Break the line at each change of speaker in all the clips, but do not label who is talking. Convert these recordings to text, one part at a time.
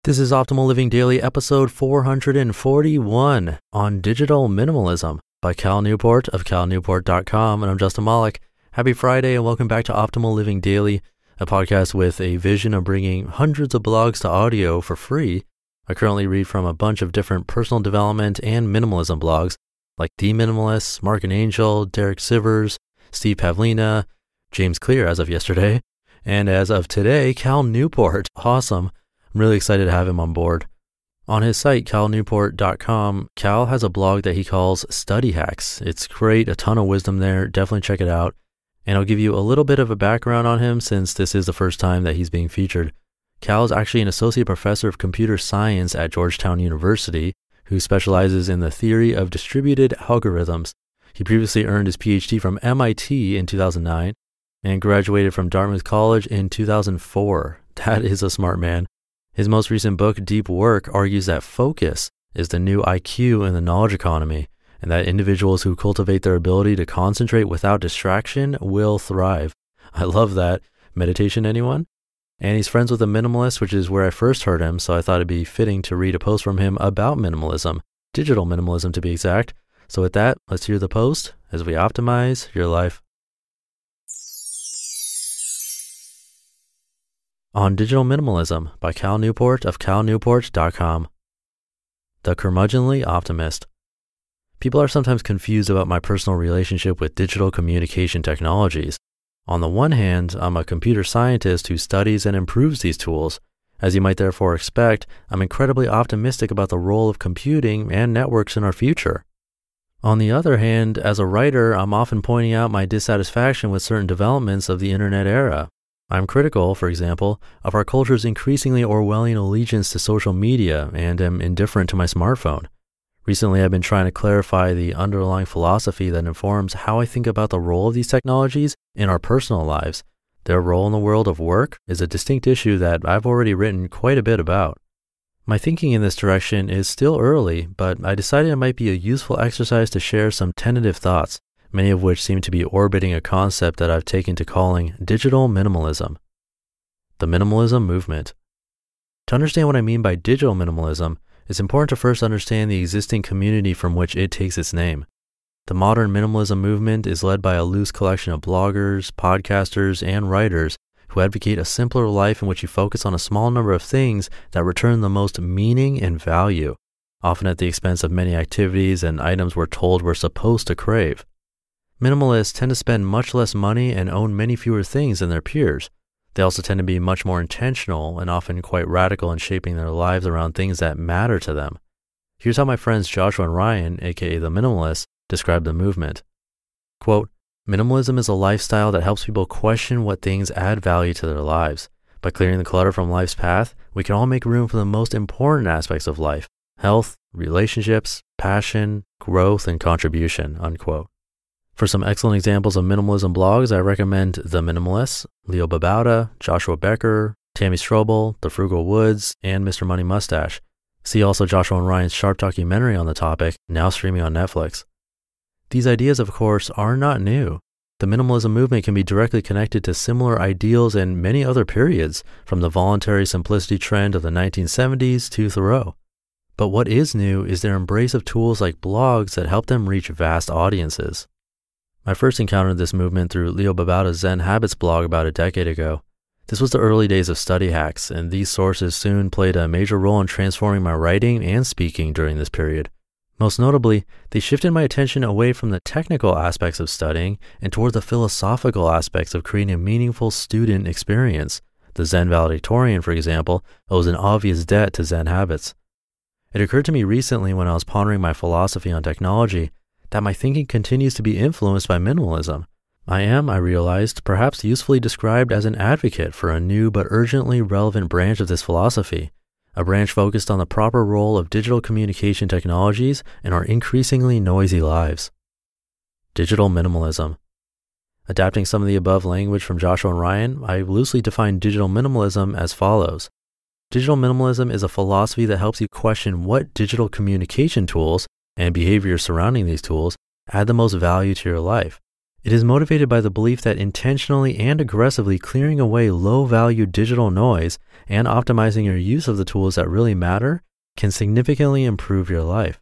This is Optimal Living Daily, episode 441 on digital minimalism by Cal Newport of calnewport.com, and I'm Justin Malik. Happy Friday and welcome back to Optimal Living Daily, a podcast with a vision of bringing hundreds of blogs to audio for free. I currently read from a bunch of different personal development and minimalism blogs like The Minimalists, Mark and Angel, Derek Sivers, Steve Pavlina, James Clear as of yesterday, and as of today, Cal Newport. Awesome. I'm really excited to have him on board. On his site, calnewport.com, Cal has a blog that he calls Study Hacks. It's great, a ton of wisdom there. Definitely check it out. And I'll give you a little bit of a background on him since this is the first time that he's being featured. Cal is actually an associate professor of computer science at Georgetown University who specializes in the theory of distributed algorithms. He previously earned his Ph.D. from MIT in 2009 and graduated from Dartmouth College in 2004. That is a smart man. His most recent book, Deep Work, argues that focus is the new IQ in the knowledge economy, and that individuals who cultivate their ability to concentrate without distraction will thrive. I love that. Meditation, anyone? And he's friends with a minimalist, which is where I first heard him, so I thought it'd be fitting to read a post from him about minimalism, digital minimalism to be exact. So with that, let's hear the post as we optimize your life. On Digital Minimalism by Cal Newport of calnewport.com. The Curmudgeonly Optimist. People are sometimes confused about my personal relationship with digital communication technologies. On the one hand, I'm a computer scientist who studies and improves these tools. As you might therefore expect, I'm incredibly optimistic about the role of computing and networks in our future. On the other hand, as a writer, I'm often pointing out my dissatisfaction with certain developments of the internet era. I'm critical, for example, of our culture's increasingly Orwellian allegiance to social media and am indifferent to my smartphone. Recently, I've been trying to clarify the underlying philosophy that informs how I think about the role of these technologies in our personal lives. Their role in the world of work is a distinct issue that I've already written quite a bit about. My thinking in this direction is still early, but I decided it might be a useful exercise to share some tentative thoughts, many of which seem to be orbiting a concept that I've taken to calling digital minimalism. The minimalism movement. To understand what I mean by digital minimalism, it's important to first understand the existing community from which it takes its name. The modern minimalism movement is led by a loose collection of bloggers, podcasters, and writers who advocate a simpler life in which you focus on a small number of things that return the most meaning and value, often at the expense of many activities and items we're told we're supposed to crave. Minimalists tend to spend much less money and own many fewer things than their peers. They also tend to be much more intentional and often quite radical in shaping their lives around things that matter to them. Here's how my friends Joshua and Ryan, aka the Minimalists, describe the movement. Quote, "Minimalism is a lifestyle that helps people question what things add value to their lives. By clearing the clutter from life's path, we can all make room for the most important aspects of life: health, relationships, passion, growth, and contribution," unquote. For some excellent examples of minimalism blogs, I recommend The Minimalists, Leo Babauta, Joshua Becker, Tammy Strobel, The Frugal Woods, and Mr. Money Mustache. See also Joshua and Ryan's sharp documentary on the topic, now streaming on Netflix. These ideas, of course, are not new. The minimalism movement can be directly connected to similar ideals in many other periods, from the voluntary simplicity trend of the 1970s to Thoreau. But what is new is their embrace of tools like blogs that help them reach vast audiences. I first encountered this movement through Leo Babauta's Zen Habits blog about a decade ago. This was the early days of Study Hacks, and these sources soon played a major role in transforming my writing and speaking during this period. Most notably, they shifted my attention away from the technical aspects of studying and toward the philosophical aspects of creating a meaningful student experience. The Zen valedictorian, for example, owes an obvious debt to Zen Habits. It occurred to me recently when I was pondering my philosophy on technology that my thinking continues to be influenced by minimalism. I realized, perhaps usefully described as an advocate for a new but urgently relevant branch of this philosophy, a branch focused on the proper role of digital communication technologies in our increasingly noisy lives. Digital minimalism. Adapting some of the above language from Joshua and Ryan, I loosely define digital minimalism as follows. Digital minimalism is a philosophy that helps you question what digital communication tools and behaviors surrounding these tools add the most value to your life. It is motivated by the belief that intentionally and aggressively clearing away low-value digital noise and optimizing your use of the tools that really matter can significantly improve your life.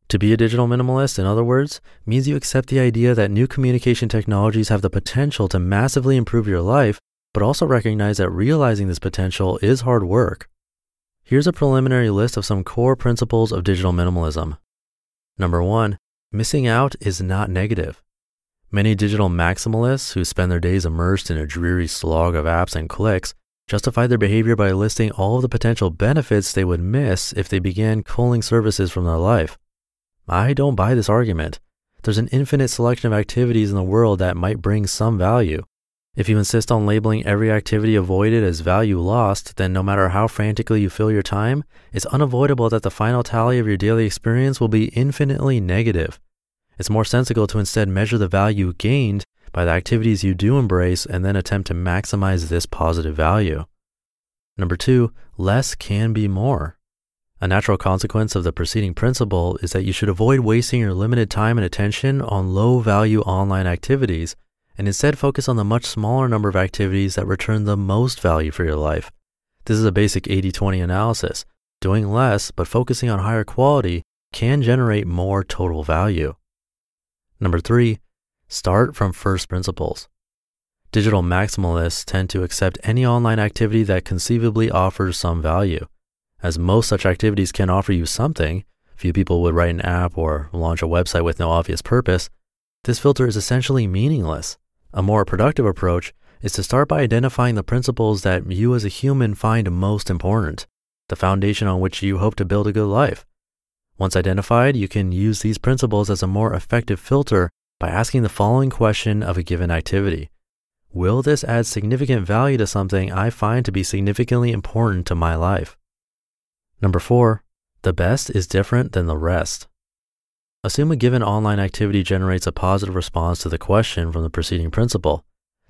To be a digital minimalist, in other words, means you accept the idea that new communication technologies have the potential to massively improve your life, but also recognize that realizing this potential is hard work. Here's a preliminary list of some core principles of digital minimalism. Number 1, missing out is not negative. Many digital maximalists who spend their days immersed in a dreary slog of apps and clicks justify their behavior by listing all of the potential benefits they would miss if they began culling services from their life. I don't buy this argument. There's an infinite selection of activities in the world that might bring some value. If you insist on labeling every activity avoided as value lost, then no matter how frantically you fill your time, it's unavoidable that the final tally of your daily experience will be infinitely negative. It's more sensible to instead measure the value gained by the activities you do embrace and then attempt to maximize this positive value. Number 2, less can be more. A natural consequence of the preceding principle is that you should avoid wasting your limited time and attention on low-value online activities and instead focus on the much smaller number of activities that return the most value for your life. This is a basic 80-20 analysis. Doing less but focusing on higher quality can generate more total value. Number 3, start from first principles. Digital maximalists tend to accept any online activity that conceivably offers some value. As most such activities can offer you something, few people would write an app or launch a website with no obvious purpose, this filter is essentially meaningless. A more productive approach is to start by identifying the principles that you as a human find most important, the foundation on which you hope to build a good life. Once identified, you can use these principles as a more effective filter by asking the following question of a given activity. Will this add significant value to something I find to be significantly important to my life? Number 4, the best is different than the rest. Assume a given online activity generates a positive response to the question from the preceding principle.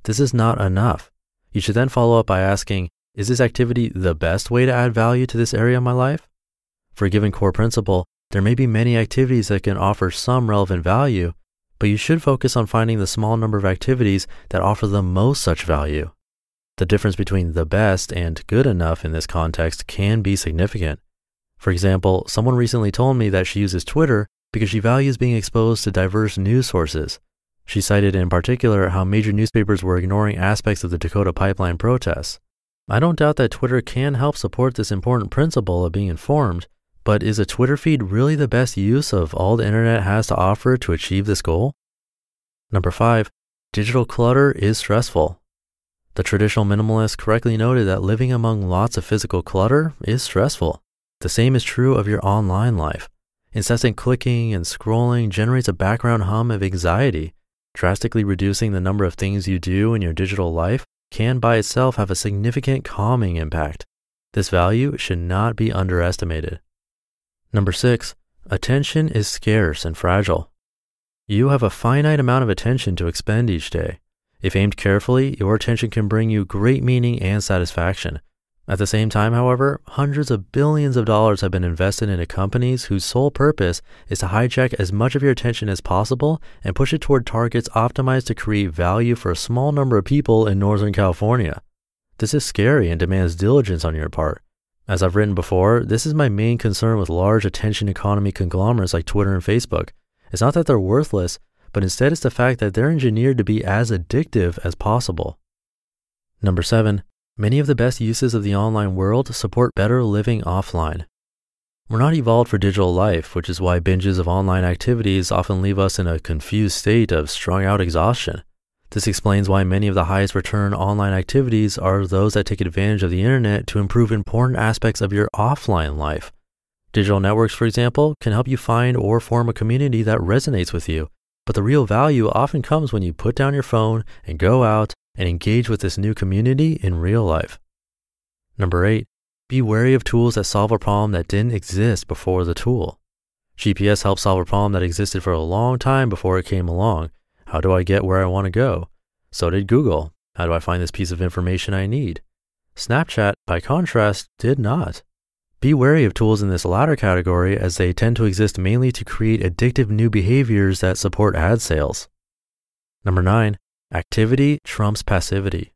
This is not enough. You should then follow up by asking, is this activity the best way to add value to this area of my life? For a given core principle, there may be many activities that can offer some relevant value, but you should focus on finding the small number of activities that offer the most such value. The difference between the best and good enough in this context can be significant. For example, someone recently told me that she uses Twitter because she values being exposed to diverse news sources. She cited in particular how major newspapers were ignoring aspects of the Dakota pipeline protests. I don't doubt that Twitter can help support this important principle of being informed, but is a Twitter feed really the best use of all the internet has to offer to achieve this goal? Number 5, digital clutter is stressful. The traditional minimalist correctly noted that living among lots of physical clutter is stressful. The same is true of your online life. Incessant clicking and scrolling generates a background hum of anxiety. Drastically reducing the number of things you do in your digital life can by itself have a significant calming impact. This value should not be underestimated. Number 6, attention is scarce and fragile. You have a finite amount of attention to expend each day. If aimed carefully, your attention can bring you great meaning and satisfaction. At the same time, however, hundreds of billions of dollars have been invested into companies whose sole purpose is to hijack as much of your attention as possible and push it toward targets optimized to create value for a small number of people in Northern California. This is scary and demands diligence on your part. As I've written before, this is my main concern with large attention economy conglomerates like Twitter and Facebook. It's not that they're worthless, but instead it's the fact that they're engineered to be as addictive as possible. Number 7, many of the best uses of the online world support better living offline. We're not evolved for digital life, which is why binges of online activities often leave us in a confused state of strung out exhaustion. This explains why many of the highest return online activities are those that take advantage of the internet to improve important aspects of your offline life. Digital networks, for example, can help you find or form a community that resonates with you, but the real value often comes when you put down your phone and go out and engage with this new community in real life. Number 8, be wary of tools that solve a problem that didn't exist before the tool. GPS helped solve a problem that existed for a long time before it came along. How do I get where I want to go? So did Google. How do I find this piece of information I need? Snapchat, by contrast, did not. Be wary of tools in this latter category as they tend to exist mainly to create addictive new behaviors that support ad sales. Number 9, activity trumps passivity.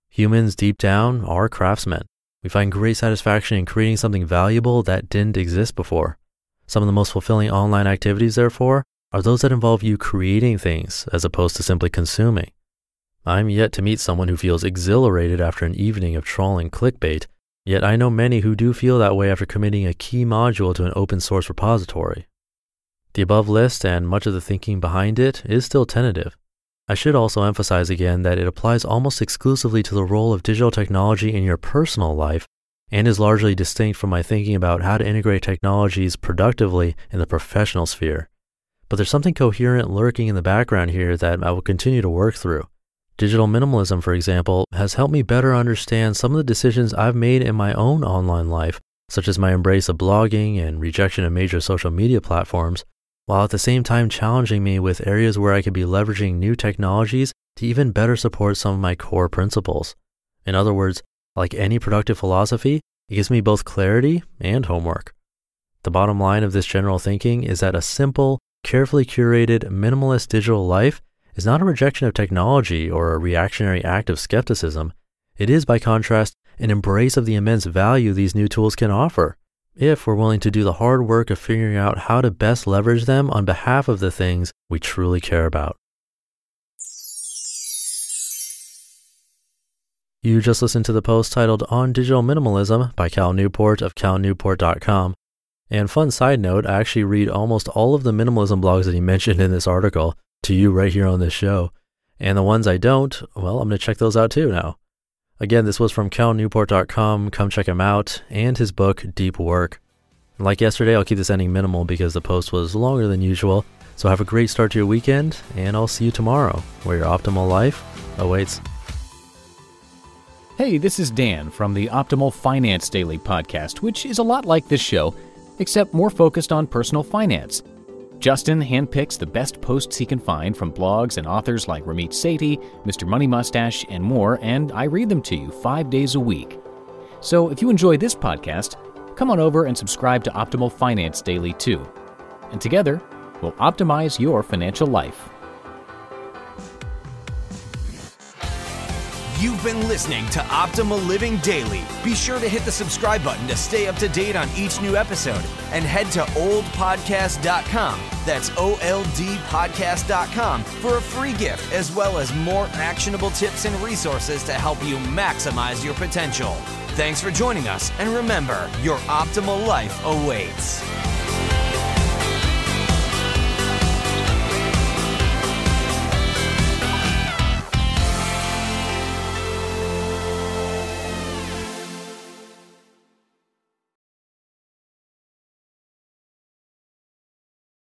Humans deep down are craftsmen. We find great satisfaction in creating something valuable that didn't exist before. Some of the most fulfilling online activities, therefore, are those that involve you creating things as opposed to simply consuming. I'm yet to meet someone who feels exhilarated after an evening of trolling clickbait, yet I know many who do feel that way after committing a key module to an open source repository. The above list and much of the thinking behind it is still tentative. I should also emphasize again that it applies almost exclusively to the role of digital technology in your personal life and is largely distinct from my thinking about how to integrate technologies productively in the professional sphere. But there's something coherent lurking in the background here that I will continue to work through. Digital minimalism, for example, has helped me better understand some of the decisions I've made in my own online life, such as my embrace of blogging and rejection of major social media platforms, while at the same time challenging me with areas where I could be leveraging new technologies to even better support some of my core principles. In other words, like any productive philosophy, it gives me both clarity and homework. The bottom line of this general thinking is that a simple, carefully curated, minimalist digital life is not a rejection of technology or a reactionary act of skepticism. It is, by contrast, an embrace of the immense value these new tools can offer, if we're willing to do the hard work of figuring out how to best leverage them on behalf of the things we truly care about. You just listened to the post titled On Digital Minimalism by Cal Newport of calnewport.com. And fun side note, I actually read almost all of the minimalism blogs that he mentioned in this article to you right here on this show. And the ones I don't, well, I'm going to check those out too now. Again, this was from calnewport.com. Come check him out and his book, Deep Work. Like yesterday, I'll keep this ending minimal because the post was longer than usual. So have a great start to your weekend, and I'll see you tomorrow, where your optimal life awaits.
Hey, this is Dan from the Optimal Finance Daily podcast, which is a lot like this show, except more focused on personal finance. Justin handpicks the best posts he can find from blogs and authors like Ramit Sethi, Mr. Money Mustache, and more, and I read them to you 5 days a week. So if you enjoy this podcast, come on over and subscribe to Optimal Finance Daily too. And together, we'll optimize your financial life.
You've been listening to Optimal Living Daily. Be sure to hit the subscribe button to stay up to date on each new episode, and head to oldpodcast.com. That's OLDpodcast.com for a free gift, as well as more actionable tips and resources to help you maximize your potential. Thanks for joining us, and remember, your optimal life awaits.